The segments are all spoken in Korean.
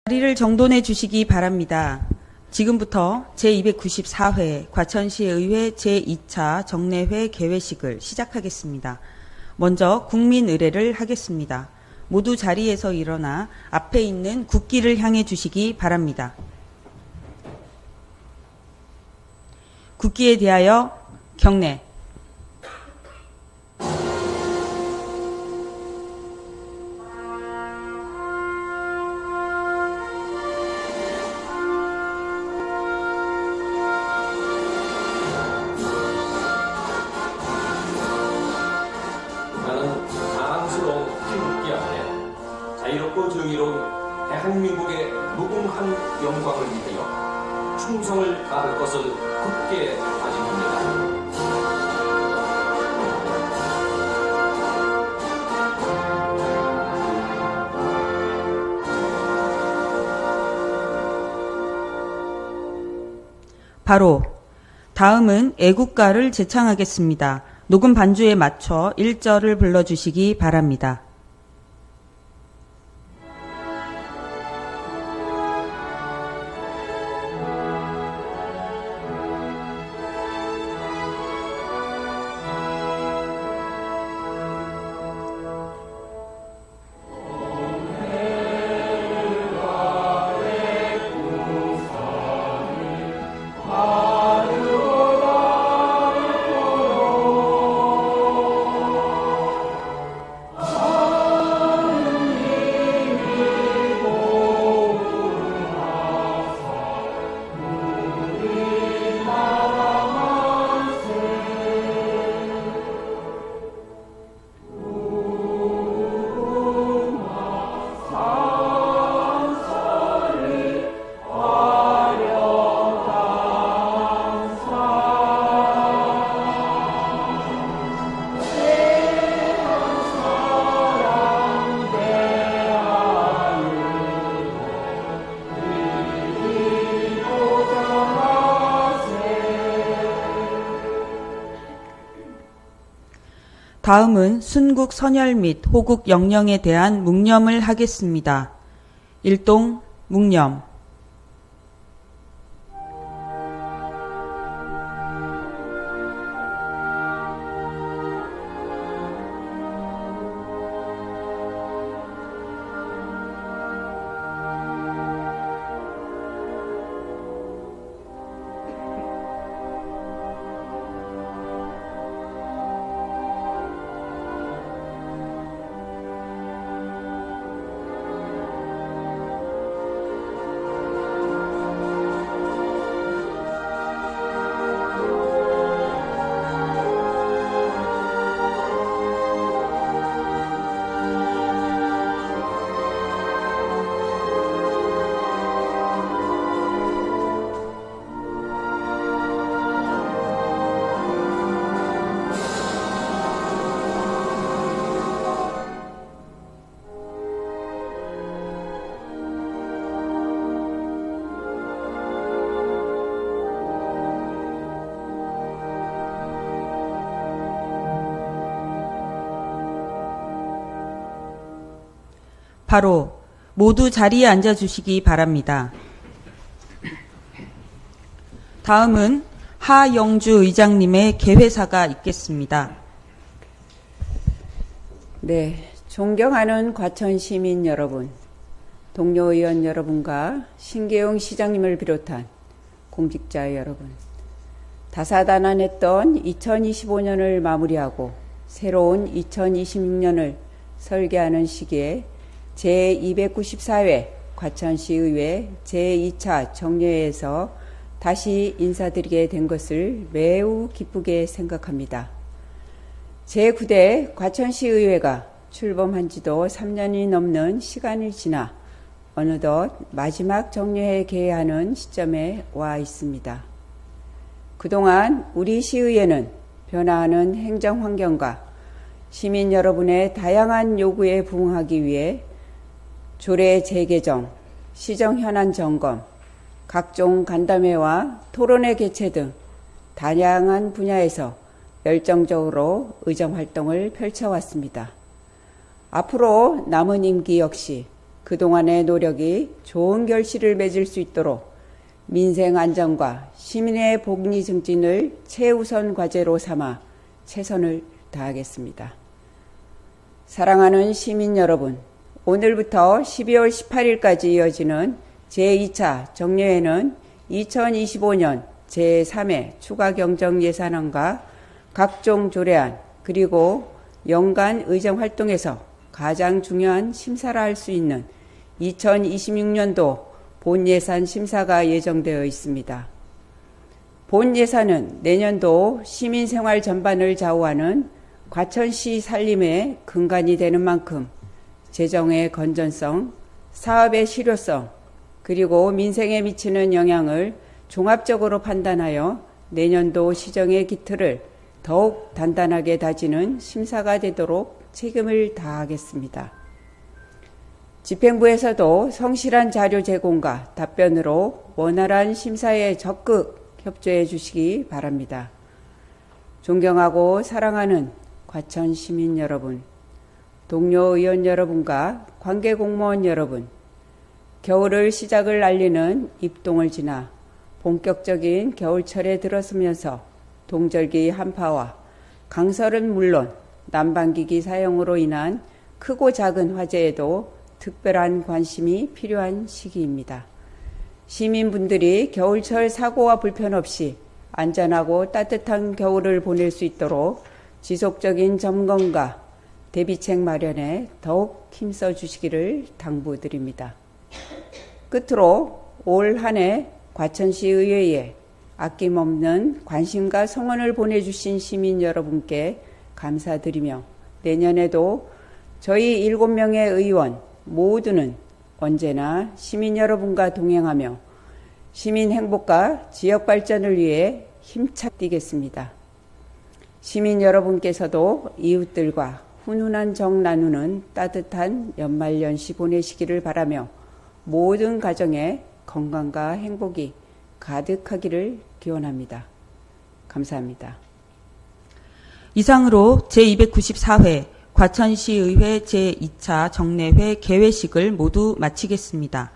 자리를 정돈해 주시기 바랍니다. 지금부터 제294회 과천시의회 제2차 정례회 개회식을 시작하겠습니다. 먼저 국민의례를 하겠습니다. 모두 자리에서 일어나 앞에 있는 국기를 향해 주시기 바랍니다. 국기에 대하여 경례. 나는 자랑스러운 태극기 아래 자유롭고 정의로운 대한민국의 무궁한 영광을 위하여 충성을 다할 것을 굳게 다짐합니다. 바로 다음은 애국가를 제창하겠습니다. 녹음 반주에 맞춰 1절을 불러주시기 바랍니다. 다음은 순국 선열 및 호국 영령에 대한 묵념을 하겠습니다. 일동 묵념. 바로 모두 자리에 앉아주시기 바랍니다. 다음은 하영주 의장님의 개회사가 있겠습니다. 네, 존경하는 과천 시민 여러분, 동료 의원 여러분과 신계용 시장님을 비롯한 공직자 여러분, 다사다난했던 2025년을 마무리하고 새로운 2026년을 설계하는 시기에 제294회 과천시의회 제2차 정례회에서 다시 인사드리게 된 것을 매우 기쁘게 생각합니다. 제9대 과천시의회가 출범한 지도 3년이 넘는 시간이 지나 어느덧 마지막 정례회 개회하는 시점에 와 있습니다. 그동안 우리 시의회는 변화하는 행정환경과 시민 여러분의 다양한 요구에 부응하기 위해 조례 재개정, 시정 현안 점검, 각종 간담회와 토론회 개최 등 다양한 분야에서 열정적으로 의정 활동을 펼쳐왔습니다. 앞으로 남은 임기 역시 그동안의 노력이 좋은 결실을 맺을 수 있도록 민생 안정과 시민의 복리 증진을 최우선 과제로 삼아 최선을 다하겠습니다. 사랑하는 시민 여러분, 오늘부터 12월 18일까지 이어지는 제2차 정례회는 2025년 제3회 추가 경정 예산안과 각종 조례안 그리고 연간 의정 활동에서 가장 중요한 심사를 할 수 있는 2026년도 본 예산 심사가 예정되어 있습니다. 본 예산은 내년도 시민생활 전반을 좌우하는 과천시 살림의 근간이 되는 만큼 재정의 건전성, 사업의 실효성, 그리고 민생에 미치는 영향을 종합적으로 판단하여 내년도 시정의 기틀을 더욱 단단하게 다지는 심사가 되도록 책임을 다하겠습니다. 집행부에서도 성실한 자료 제공과 답변으로 원활한 심사에 적극 협조해 주시기 바랍니다. 존경하고 사랑하는 과천 시민 여러분, 동료 의원 여러분과 관계 공무원 여러분, 겨울을 시작을 알리는 입동을 지나 본격적인 겨울철에 들어서면서 동절기 한파와 강설은 물론 난방기기 사용으로 인한 크고 작은 화재에도 특별한 관심이 필요한 시기입니다. 시민분들이 겨울철 사고와 불편 없이 안전하고 따뜻한 겨울을 보낼 수 있도록 지속적인 점검과 대비책 마련에 더욱 힘써 주시기를 당부드립니다. 끝으로 올 한 해 과천시 의회에 아낌없는 관심과 성원을 보내주신 시민 여러분께 감사드리며 내년에도 저희 7명의 의원 모두는 언제나 시민 여러분과 동행하며 시민 행복과 지역 발전을 위해 힘차 뛰겠습니다. 시민 여러분께서도 이웃들과 훈훈한 정 나누는 따뜻한 연말연시 보내시기를 바라며 모든 가정에 건강과 행복이 가득하기를 기원합니다. 감사합니다. 이상으로 제294회 과천시의회 제2차 정례회 개회식을 모두 마치겠습니다.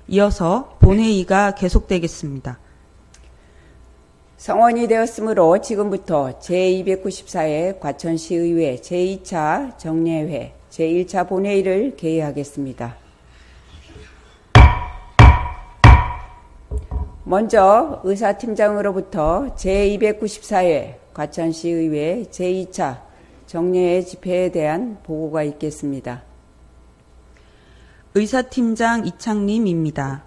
이어서 본회의가 계속되겠습니다. 성원이 되었으므로 지금부터 제294회 과천시의회 제2차 정례회 제1차 본회의를 개의하겠습니다. 먼저 의사팀장으로부터 제294회 과천시의회 제2차 정례회 집회에 대한 보고가 있겠습니다. 의사팀장 이창림입니다.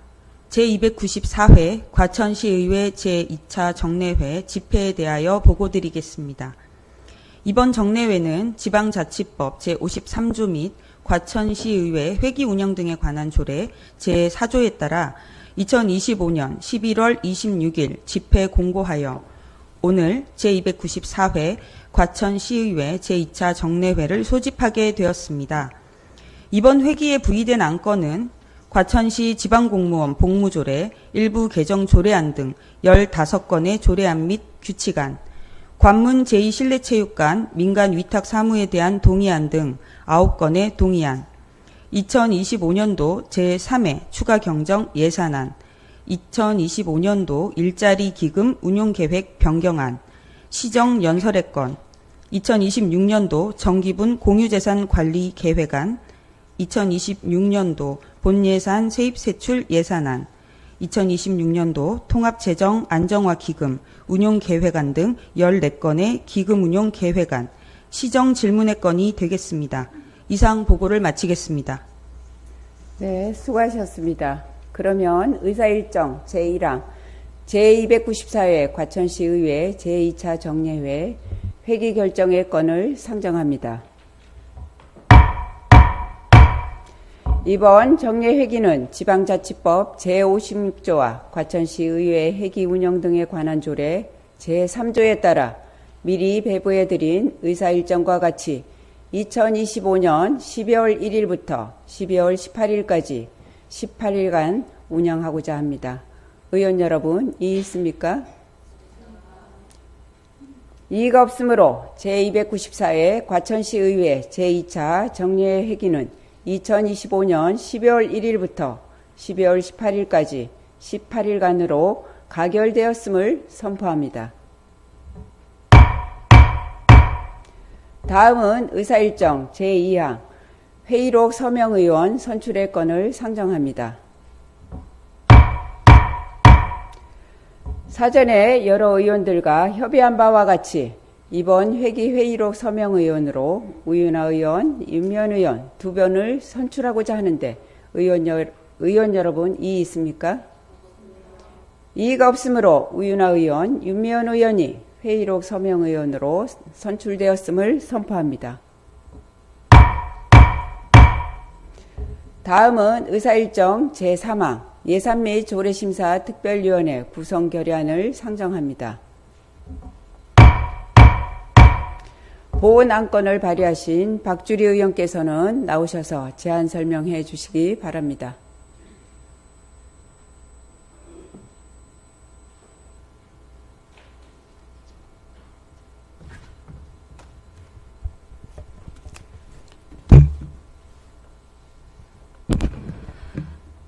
제294회 과천시의회 제2차 정례회 집회에 대하여 보고드리겠습니다. 이번 정례회는 지방자치법 제53조 및 과천시의회 회기 운영 등에 관한 조례 제4조에 따라 2025년 11월 26일 집회 공고하여 오늘 제294회 과천시의회 제2차 정례회를 소집하게 되었습니다. 이번 회기에 부의된 안건은 과천시 지방공무원 복무조례, 일부 개정 조례안 등 15건의 조례안 및 규칙안, 관문 제2실내체육관 민간 위탁 사무에 대한 동의안 등 9건의 동의안, 2025년도 제3회 추가 경정 예산안, 2025년도 일자리 기금 운용계획 변경안, 시정 연설의 건, 2026년도 정기분 공유재산 관리 계획안, 2026년도 본예산 세입세출 예산안, 2026년도 통합재정 안정화 기금 운용계획안 등 14건의 기금 운용 계획안, 시정 질문의 건이 되겠습니다. 이상 보고를 마치겠습니다. 네, 수고하셨습니다. 그러면 의사일정 제1항 제294회 과천시의회 제2차 정례회 회기 결정의 건을 상정합니다. 이번 정례회기는 지방자치법 제56조와 과천시의회 회기 운영 등에 관한 조례 제3조에 따라 미리 배부해드린 의사일정과 같이 2025년 12월 1일부터 12월 18일까지 18일간 운영하고자 합니다. 의원 여러분, 이의 있습니까? 이의가 없으므로 제294회 과천시의회 제2차 정례회 회기는 2025년 12월 1일부터 12월 18일까지 18일간으로 가결되었음을 선포합니다. 다음은 의사일정 제2항 회의록 서명의원 선출의 건을 상정합니다. 사전에 여러 의원들과 협의한 바와 같이 이번 회기 회의록 서명의원으로 우윤아 의원, 윤미연 의원 두 분을 선출하고자 하는데 의원 여러분 이의 있습니까? 이의가 없으므로 우윤아 의원, 윤미연 의원이 회의록 서명의원으로 선출되었음을 선포합니다. 다음은 의사일정 제3항 예산 및 조례심사 특별위원회 구성 결의안을 상정합니다. 본 안건을 발의하신 박주리 의원께서는 나오셔서 제안 설명해 주시기 바랍니다.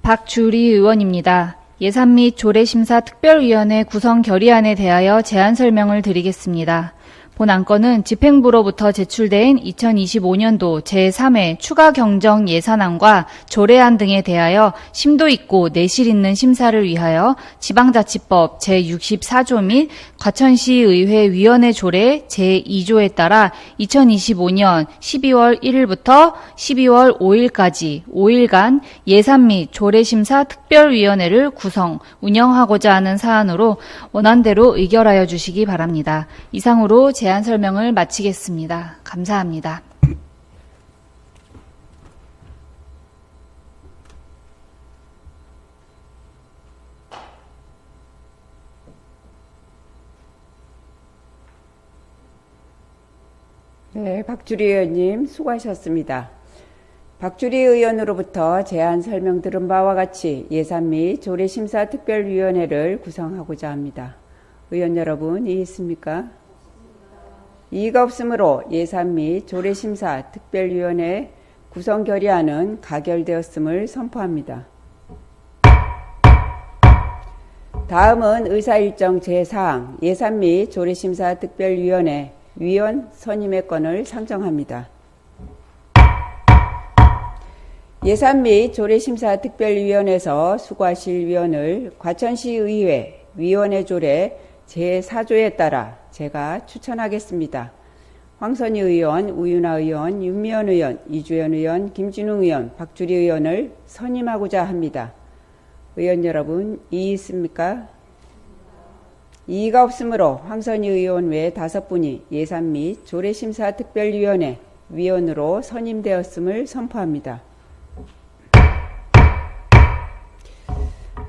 박주리 의원입니다. 예산 및 조례심사 특별위원회 구성 결의안에 대하여 제안 설명을 드리겠습니다. 본 안건은 집행부로부터 제출된 2025년도 제3회 추가 경정 예산안과 조례안 등에 대하여 심도 있고 내실 있는 심사를 위하여 지방자치법 제64조 및 과천시의회 위원회 조례 제2조에 따라 2025년 12월 1일부터 12월 5일까지 5일간 예산 및 조례심사 특별위원회를 구성, 운영하고자 하는 사안으로 원안대로 의결하여 주시기 바랍니다. 이상으로 제안 설명을 마치겠습니다. 감사합니다. 네, 박주리 의원님 수고하셨습니다. 박주리 의원으로부터 제안 설명 들은 바와 같이 예산 및 조례심사 특별위원회를 구성하고자 합니다. 의원 여러분 이의 있습니까? 이의가 없으므로 예산 및 조례심사 특별위원회 구성 결의안은 가결되었음을 선포합니다. 다음은 의사일정 제4항 예산 및 조례심사 특별위원회 위원 선임의 건을 상정합니다. 예산 및 조례심사 특별위원회에서 수고하실 위원을 과천시의회 위원회 조례 제4조에 따라 제가 추천하겠습니다. 황선희 의원, 우윤아 의원, 윤미연 의원, 이주연 의원, 김진웅 의원, 박주리 의원을 선임하고자 합니다. 의원 여러분 이의 있습니까? 이의가 없으므로 황선희 의원 외 5분이 예산 및 조례심사 특별위원회 위원으로 선임되었음을 선포합니다.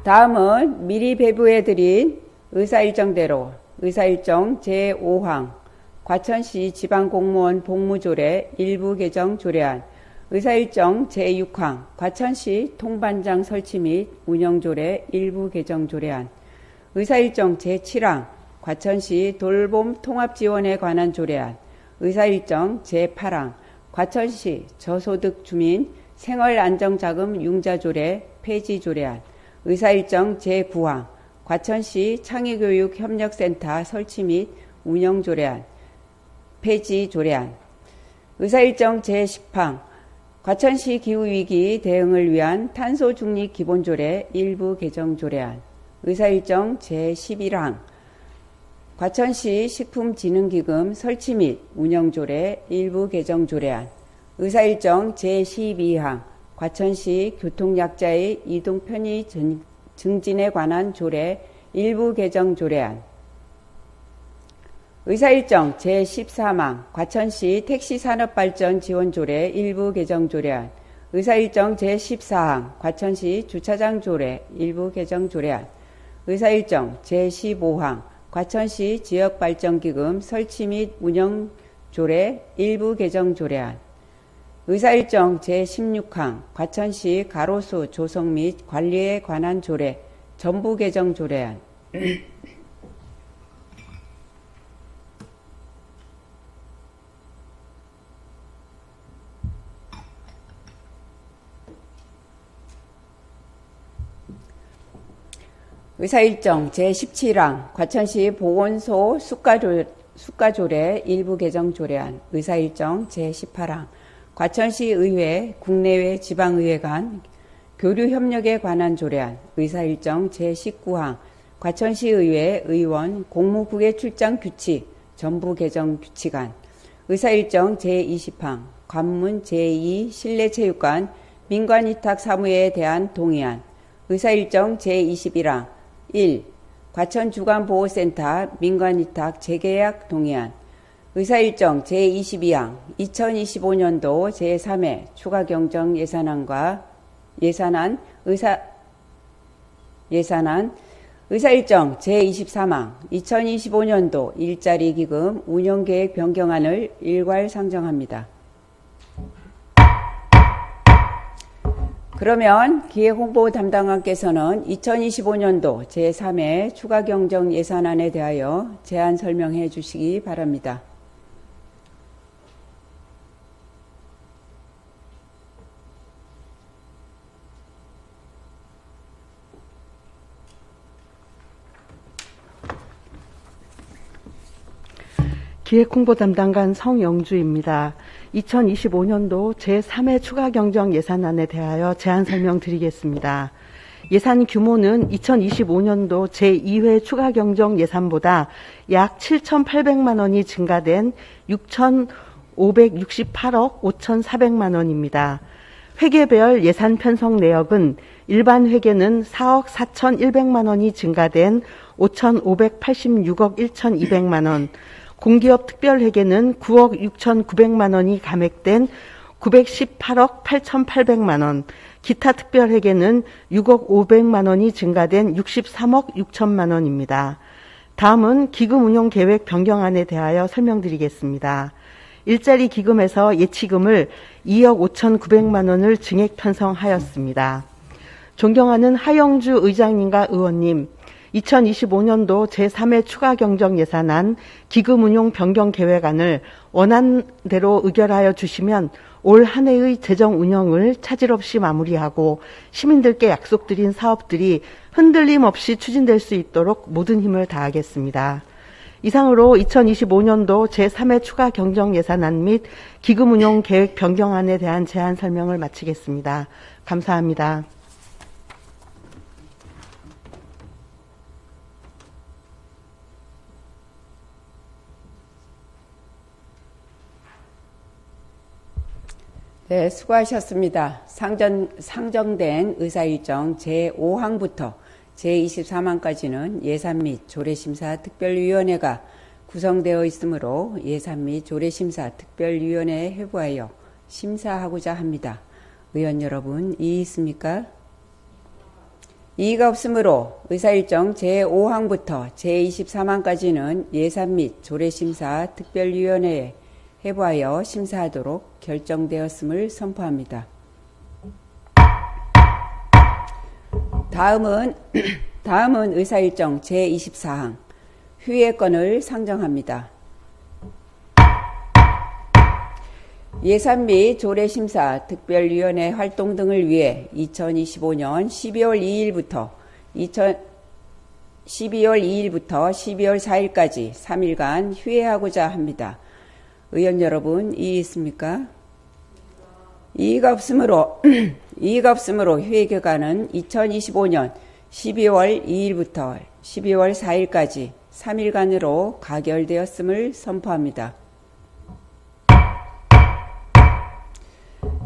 다음은 미리 배부해드린 의사일정대로 의사일정 제5항 과천시 지방공무원 복무조례 일부 개정 조례안 의사일정 제6항 과천시 통반장 설치 및 운영조례 일부 개정 조례안 의사일정 제7항 과천시 돌봄 통합지원에 관한 조례안 의사일정 제8항 과천시 저소득 주민 생활안정자금 융자조례 폐지 조례안 의사일정 제9항 과천시 창의교육협력센터 설치 및 운영조례안 폐지 조례안 의사일정 제10항 과천시 기후위기 대응을 위한 탄소중립 기본조례 일부 개정 조례안 의사일정 제11항 과천시 식품진흥기금 설치 및 운영조례 일부 개정 조례안 의사일정 제12항 과천시 교통약자의 이동 편의 증진에 관한 조례 일부 개정 조례안 의사일정 제14항 과천시 택시산업발전 지원조례 일부 개정 조례안 의사일정 제14항 과천시 주차장 조례 일부 개정 조례안 의사일정 제15항 과천시 지역발전기금 설치 및 운영 조례 일부 개정 조례안 의사일정 제16항 과천시 가로수 조성 및 관리에 관한 조례 전부 개정 조례안 의사일정 제17항 과천시 보건소 수가조례 일부 개정 조례안 의사일정 제18항 과천시 의회 국내외 지방의회 간 교류협력에 관한 조례안 의사일정 제19항 과천시 의회 의원 공무부계 출장 규칙 전부 개정 규칙안 의사일정 제20항 관문 제2 실내체육관 민관위탁 사무에 대한 동의안 의사일정 제21항 1. 과천주간보호센터 민관위탁 재계약 동의안 의사일정 제22항 2025년도 제3회 추가경정 예산안 의사일정 제23항 2025년도 일자리 기금 운영계획 변경안을 일괄 상정합니다. 그러면 기획홍보 담당관께서는 2025년도 제3회 추가경정 예산안에 대하여 제안 설명해 주시기 바랍니다. 기획홍보 담당관 성영주입니다. 2025년도 제3회 추가경정 예산안에 대하여 제안 설명드리겠습니다. 예산 규모는 2025년도 제2회 추가경정 예산보다 약 7,800만 원이 증가된 6,568억 5,400만 원입니다. 회계별 예산 편성 내역은 일반 회계는 4억 4,100만 원이 증가된 5,586억 1,200만 원, 공기업 특별회계는 9억 6,900만 원이 감액된 918억 8,800만 원, 기타 특별회계는 6억 500만 원이 증가된 63억 6천만 원입니다. 다음은 기금 운용 계획 변경안에 대하여 설명드리겠습니다. 일자리 기금에서 예치금을 2억 5,900만 원을 증액 편성하였습니다. 존경하는 하영주 의장님과 의원님, 2025년도 제3회 추가경정 예산안 기금운용 변경 계획안을 원안대로 의결하여 주시면 올 한 해의 재정 운영을 차질 없이 마무리하고 시민들께 약속드린 사업들이 흔들림 없이 추진될 수 있도록 모든 힘을 다하겠습니다. 이상으로 2025년도 제3회 추가경정 예산안 및 기금운용 계획 변경안에 대한 제안 설명을 마치겠습니다. 감사합니다. 네, 수고하셨습니다. 상정된 의사일정 제5항부터 제23항까지는 예산 및 조례심사 특별위원회가 구성되어 있으므로 예산 및 조례심사 특별위원회에 회부하여 심사하고자 합니다. 의원 여러분, 이의 있습니까? 이의가 없으므로 의사일정 제5항부터 제23항까지는 예산 및 조례심사 특별위원회에 회부하여 심사하도록 결정되었음을 선포합니다. 다음은 의사일정 제24항 휴회권을 상정합니다. 예산 및 조례심사 특별위원회 활동 등을 위해 2025년 12월 2일부터 12월 4일까지 3일간 휴회하고자 합니다. 의원 여러분, 이의 있습니까? 이의가 없으므로 휴회 기간은 2025년 12월 2일부터 12월 4일까지 3일간으로 가결되었음을 선포합니다.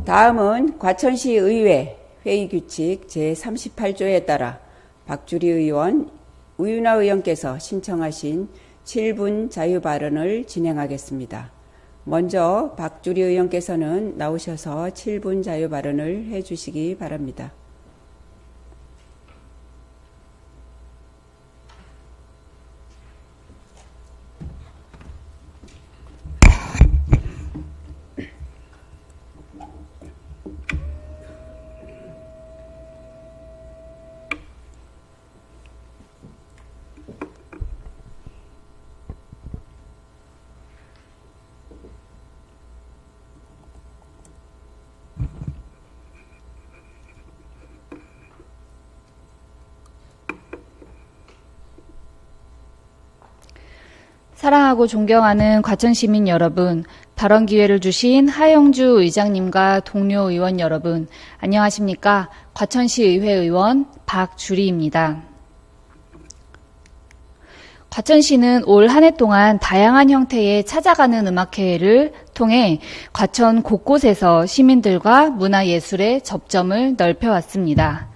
다음은 과천시 의회 회의규칙 제38조에 따라 박주리 의원, 우윤아 의원께서 신청하신 7분 자유발언을 진행하겠습니다. 먼저 박주리 의원께서는 나오셔서 7분 자유발언을 해주시기 바랍니다. 사랑하고 존경하는 과천시민 여러분, 발언 기회를 주신 하영주 의장님과 동료 의원 여러분, 안녕하십니까? 과천시 의회 의원 박주리입니다. 과천시는 올 한 해 동안 다양한 형태의 찾아가는 음악회를 통해 과천 곳곳에서 시민들과 문화예술의 접점을 넓혀왔습니다.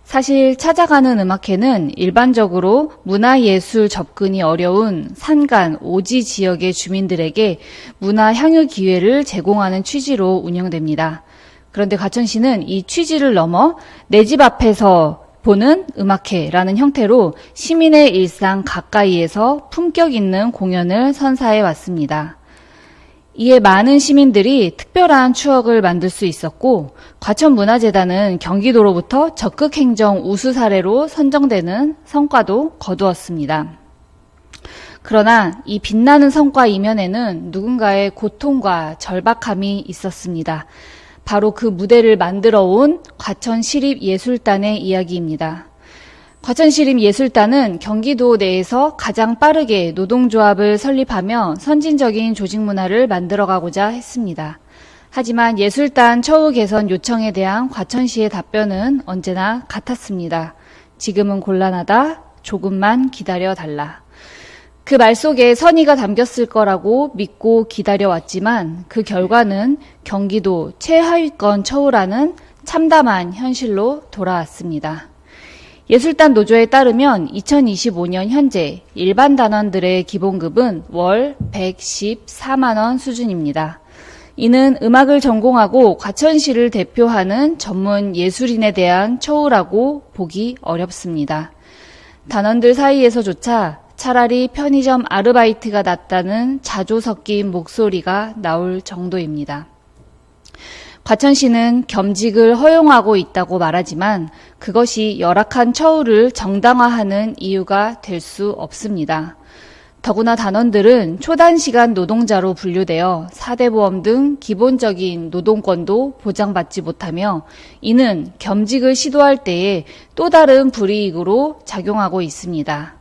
사실 찾아가는 음악회는 일반적으로 문화예술 접근이 어려운 산간, 오지 지역의 주민들에게 문화 향유 기회를 제공하는 취지로 운영됩니다. 그런데 과천시는 이 취지를 넘어 내 집 앞에서 보는 음악회라는 형태로 시민의 일상 가까이에서 품격 있는 공연을 선사해 왔습니다. 이에 많은 시민들이 특별한 추억을 만들 수 있었고, 과천문화재단은 경기도로부터 적극행정 우수 사례로 선정되는 성과도 거두었습니다. 그러나 이 빛나는 성과 이면에는 누군가의 고통과 절박함이 있었습니다. 바로 그 무대를 만들어 온 과천시립예술단의 이야기입니다. 과천시립예술단은 경기도 내에서 가장 빠르게 노동조합을 설립하며 선진적인 조직 문화를 만들어가고자 했습니다. 하지만 예술단 처우 개선 요청에 대한 과천시의 답변은 언제나 같았습니다. 지금은 곤란하다. 조금만 기다려달라. 그 말 속에 선의가 담겼을 거라고 믿고 기다려왔지만 그 결과는 경기도 최하위권 처우라는 참담한 현실로 돌아왔습니다. 예술단 노조에 따르면 2025년 현재 일반 단원들의 기본급은 월 114만 원 수준입니다. 이는 음악을 전공하고 과천시를 대표하는 전문 예술인에 대한 처우라고 보기 어렵습니다. 단원들 사이에서조차 차라리 편의점 아르바이트가 낫다는 자조 섞인 목소리가 나올 정도입니다. 과천시는 겸직을 허용하고 있다고 말하지만 그것이 열악한 처우를 정당화하는 이유가 될 수 없습니다. 더구나 단원들은 초단시간 노동자로 분류되어 사대보험 등 기본적인 노동권도 보장받지 못하며 이는 겸직을 시도할 때에 또 다른 불이익으로 작용하고 있습니다.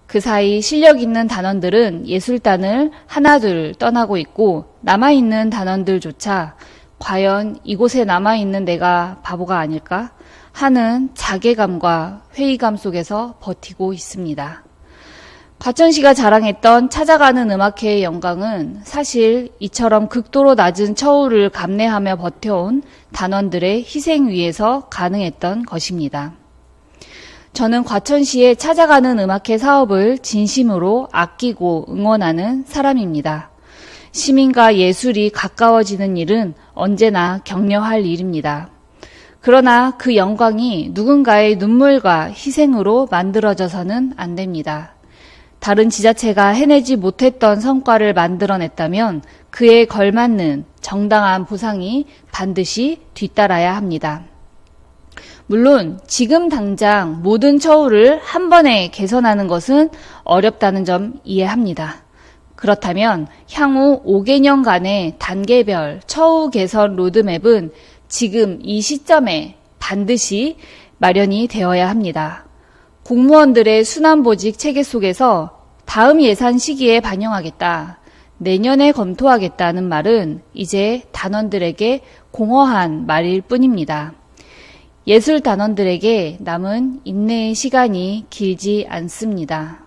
그 사이 실력 있는 단원들은 예술단을 하나둘 떠나고 있고 남아있는 단원들조차 과연 이곳에 남아있는 내가 바보가 아닐까 하는 자괴감과 회의감 속에서 버티고 있습니다. 과천시가 자랑했던 찾아가는 음악회의 영광은 사실 이처럼 극도로 낮은 처우를 감내하며 버텨온 단원들의 희생 위에서 가능했던 것입니다. 저는 과천시의 찾아가는 음악회 사업을 진심으로 아끼고 응원하는 사람입니다. 시민과 예술이 가까워지는 일은 언제나 격려할 일입니다. 그러나 그 영광이 누군가의 눈물과 희생으로 만들어져서는 안 됩니다. 다른 지자체가 해내지 못했던 성과를 만들어냈다면 그에 걸맞는 정당한 보상이 반드시 뒤따라야 합니다. 물론 지금 당장 모든 처우를 한 번에 개선하는 것은 어렵다는 점 이해합니다. 그렇다면 향후 5개년간의 단계별 처우 개선 로드맵은 지금 이 시점에 반드시 마련이 되어야 합니다. 공무원들의 순환보직 체계 속에서 다음 예산 시기에 반영하겠다, 내년에 검토하겠다는 말은 이제 단원들에게 공허한 말일 뿐입니다. 예술 단원들에게 남은 인내의 시간이 길지 않습니다.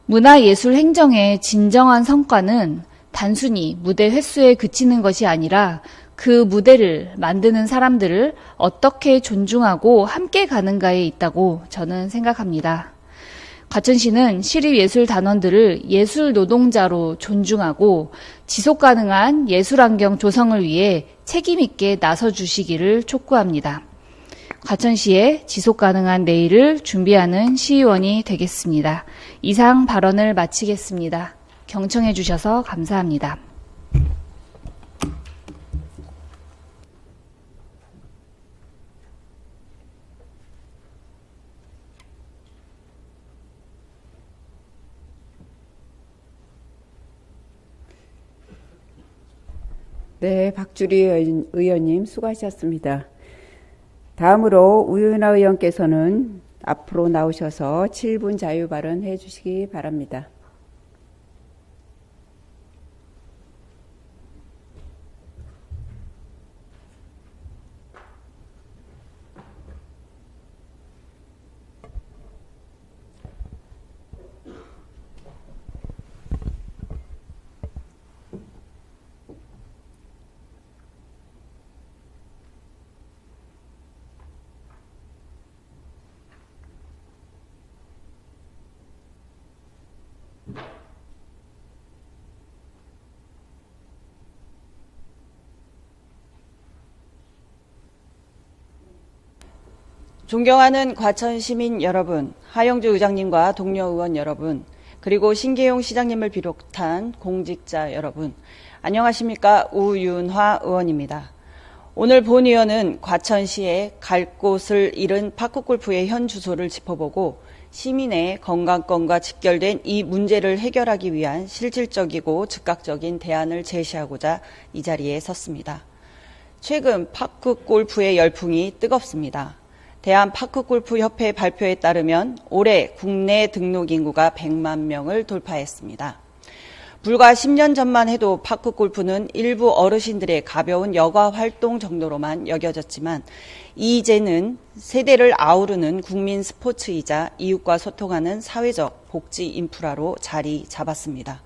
문화예술 행정의 진정한 성과는 단순히 무대 횟수에 그치는 것이 아니라 그 무대를 만드는 사람들을 어떻게 존중하고 함께 가는가에 있다고 저는 생각합니다. 과천시는 시립예술단원들을 예술 노동자로 존중하고 지속가능한 예술환경 조성을 위해 책임있게 나서주시기를 촉구합니다. 과천시의 지속가능한 내일을 준비하는 시의원이 되겠습니다. 이상 발언을 마치겠습니다. 경청해 주셔서 감사합니다. 네, 박주리 의원님 수고하셨습니다. 다음으로 우윤아 의원께서는 앞으로 나오셔서 7분 자유 발언해 주시기 바랍니다. 존경하는 과천 시민 여러분, 하영주 의장님과 동료 의원 여러분, 그리고 신계용 시장님을 비롯한 공직자 여러분, 안녕하십니까? 우윤화 의원입니다. 오늘 본 의원은 과천시에 갈 곳을 잃은 파크골프의 현 주소를 짚어보고 시민의 건강권과 직결된 이 문제를 해결하기 위한 실질적이고 즉각적인 대안을 제시하고자 이 자리에 섰습니다. 최근 파크골프의 열풍이 뜨겁습니다. 대한파크골프협회 발표에 따르면 올해 국내 등록 인구가 100만 명을 돌파했습니다. 불과 10년 전만 해도 파크골프는 일부 어르신들의 가벼운 여가 활동 정도로만 여겨졌지만 이제는 세대를 아우르는 국민 스포츠이자 이웃과 소통하는 사회적 복지 인프라로 자리 잡았습니다.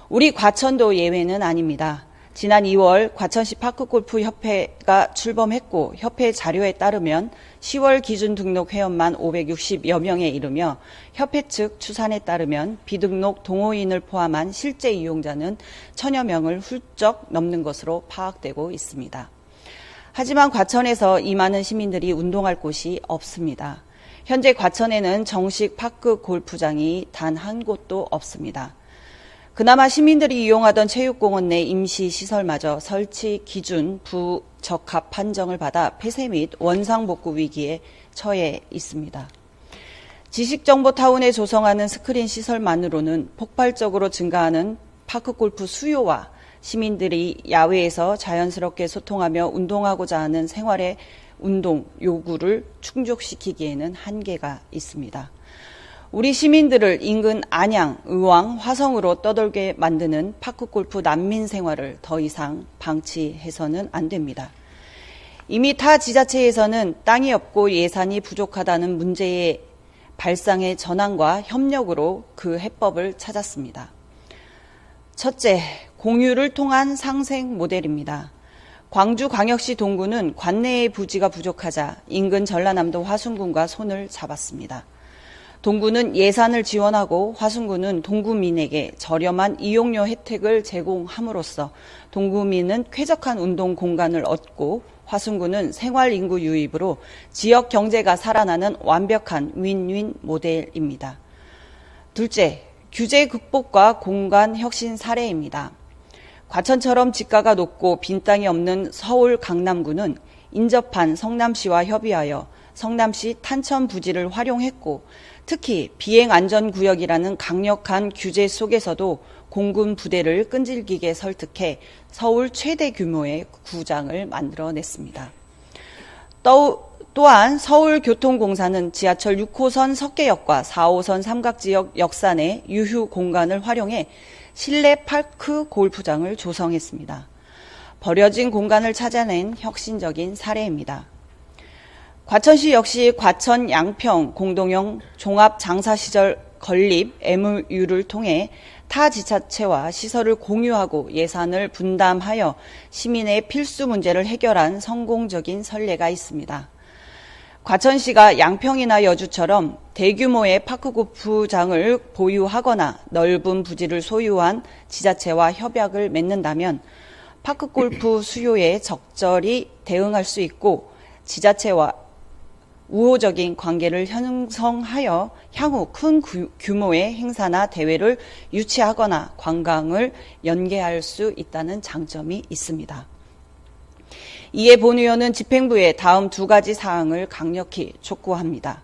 우리 과천도 예외는 아닙니다. 지난 2월 과천시 파크골프협회가 출범했고 협회 자료에 따르면 10월 기준 등록 회원만 560여 명에 이르며 협회 측 추산에 따르면 비등록 동호인을 포함한 실제 이용자는 1000여 명을 훌쩍 넘는 것으로 파악되고 있습니다. 하지만 과천에서 이 많은 시민들이 운동할 곳이 없습니다. 현재 과천에는 정식 파크골프장이 단 한 곳도 없습니다. 그나마 시민들이 이용하던 체육공원 내 임시시설마저 설치 기준 부적합 판정을 받아 폐쇄 및 원상복구 위기에 처해 있습니다. 지식정보타운에 조성하는 스크린 시설만으로는 폭발적으로 증가하는 파크골프 수요와 시민들이 야외에서 자연스럽게 소통하며 운동하고자 하는 생활의 운동 요구를 충족시키기에는 한계가 있습니다. 우리 시민들을 인근 안양, 의왕, 화성으로 떠돌게 만드는 파크골프 난민 생활을 더 이상 방치해서는 안 됩니다. 이미 타 지자체에서는 땅이 없고 예산이 부족하다는 문제의 발상의 전환과 협력으로 그 해법을 찾았습니다. 첫째, 공유를 통한 상생 모델입니다. 광주광역시 동구는 관내의 부지가 부족하자 인근 전라남도 화순군과 손을 잡았습니다. 동구는 예산을 지원하고 화순군은 동구민에게 저렴한 이용료 혜택을 제공함으로써 동구민은 쾌적한 운동 공간을 얻고 화순군은 생활인구 유입으로 지역 경제가 살아나는 완벽한 윈윈 모델입니다. 둘째, 규제 극복과 공간 혁신 사례입니다. 과천처럼 지가가 높고 빈 땅이 없는 서울 강남구는 인접한 성남시와 협의하여 성남시 탄천 부지를 활용했고 특히 비행안전구역이라는 강력한 규제 속에서도 공군 부대를 끈질기게 설득해 서울 최대 규모의 구장을 만들어냈습니다. 또한 서울교통공사는 지하철 6호선 석계역과 4호선 삼각지역 역산의 유휴 공간을 활용해 실내 파크 골프장을 조성했습니다. 버려진 공간을 찾아낸 혁신적인 사례입니다. 과천시 역시 과천 양평 공동형 종합장사시설 건립 MOU를 통해 타 지자체와 시설을 공유하고 예산을 분담하여 시민의 필수 문제를 해결한 성공적인 선례가 있습니다. 과천시가 양평이나 여주처럼 대규모의 파크골프장을 보유하거나 넓은 부지를 소유한 지자체와 협약을 맺는다면 파크골프 수요에 적절히 대응할 수 있고 지자체와 우호적인 관계를 형성하여 향후 큰 규모의 행사나 대회를 유치하거나 관광을 연계할 수 있다는 장점이 있습니다. 이에 본 의원은 집행부에 다음 두 가지 사항을 강력히 촉구합니다.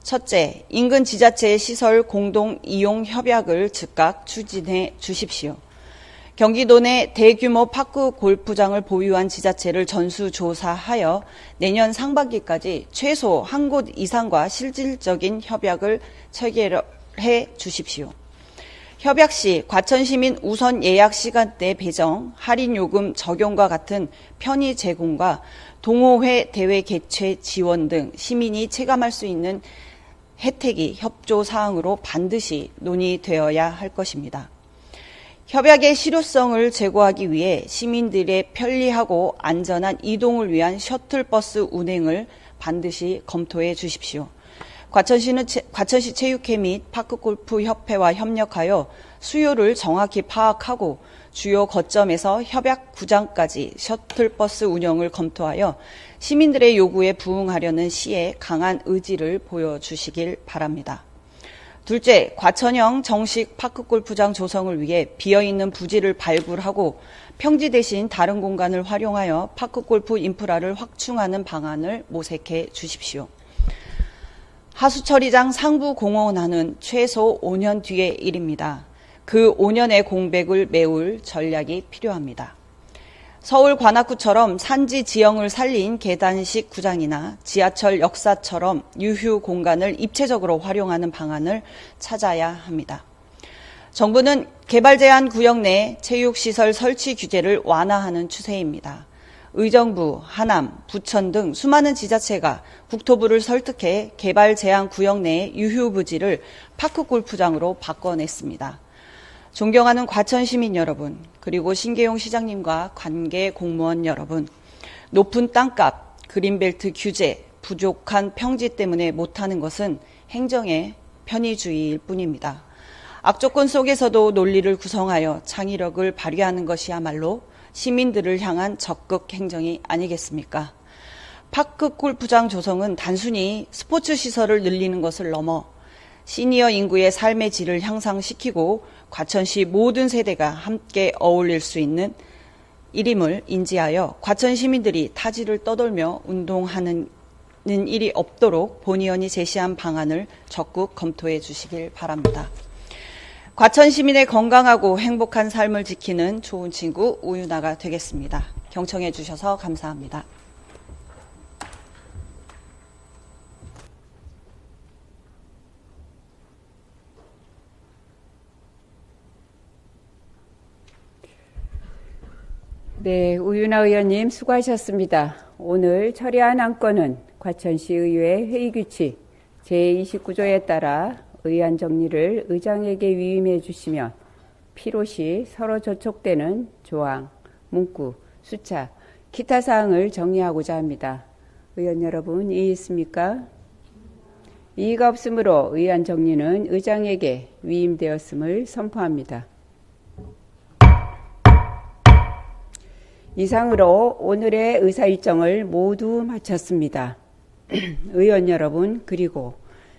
첫째, 인근 지자체의 시설 공동 이용 협약을 즉각 추진해 주십시오. 경기도 내 대규모 파크 골프장을 보유한 지자체를 전수조사하여 내년 상반기까지 최소 한 곳 이상과 실질적인 협약을 체결해 주십시오. 협약 시 과천시민 우선 예약 시간대 배정, 할인 요금 적용과 같은 편의 제공과 동호회 대회 개최 지원 등 시민이 체감할 수 있는 혜택이 협조 사항으로 반드시 논의되어야 할 것입니다. 협약의 실효성을 제고하기 위해 시민들의 편리하고 안전한 이동을 위한 셔틀버스 운행을 반드시 검토해 주십시오. 과천시 체육회 및 파크골프협회와 협력하여 수요를 정확히 파악하고 주요 거점에서 협약구장까지 셔틀버스 운영을 검토하여 시민들의 요구에 부응하려는 시의 강한 의지를 보여주시길 바랍니다. 둘째, 과천형 정식 파크골프장 조성을 위해 비어있는 부지를 발굴하고 평지 대신 다른 공간을 활용하여 파크골프 인프라를 확충하는 방안을 모색해 주십시오. 하수처리장 상부 공원화는 최소 5년 뒤의 일입니다. 그 5년의 공백을 메울 전략이 필요합니다. 서울 관악구처럼 산지 지형을 살린 계단식 구장이나 지하철 역사처럼 유휴 공간을 입체적으로 활용하는 방안을 찾아야 합니다. 정부는 개발 제한 구역 내 체육시설 설치 규제를 완화하는 추세입니다. 의정부, 하남, 부천 등 수많은 지자체가 국토부를 설득해 개발 제한 구역 내 유휴 부지를 파크골프장으로 바꿔냈습니다. 존경하는 과천 시민 여러분, 그리고 신계용 시장님과 관계 공무원 여러분, 높은 땅값, 그린벨트 규제, 부족한 평지 때문에 못하는 것은 행정의 편의주의일 뿐입니다. 악조건 속에서도 논리를 구성하여 창의력을 발휘하는 것이야말로 시민들을 향한 적극 행정이 아니겠습니까? 파크 골프장 조성은 단순히 스포츠 시설을 늘리는 것을 넘어 시니어 인구의 삶의 질을 향상시키고 과천시 모든 세대가 함께 어울릴 수 있는 일임을 인지하여 과천 시민들이 타지를 떠돌며 운동하는 일이 없도록 본 의원이 제시한 방안을 적극 검토해 주시길 바랍니다. 과천 시민의 건강하고 행복한 삶을 지키는 좋은 친구 우윤아가 되겠습니다. 경청해 주셔서 감사합니다. 네, 우윤아 의원님 수고하셨습니다. 오늘 처리한 안건은 과천시의회 회의규칙 제29조에 따라 의안 정리를 의장에게 위임해 주시면 필요시 서로 저촉되는 조항, 문구, 숫자, 기타 사항을 정리하고자 합니다. 의원 여러분, 이의 있습니까? 이의가 없으므로 의안 정리는 의장에게 위임되었음을 선포합니다. 이상으로 오늘의 의사일정을 모두 마쳤습니다. 의원 여러분, 그리고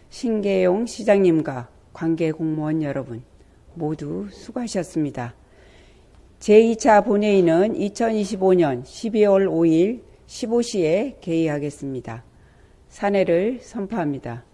신계용 시장님과 관계공무원 여러분 모두 수고하셨습니다. 제2차 본회의는 2025년 12월 5일 15시에 개의하겠습니다. 산회를 선포합니다.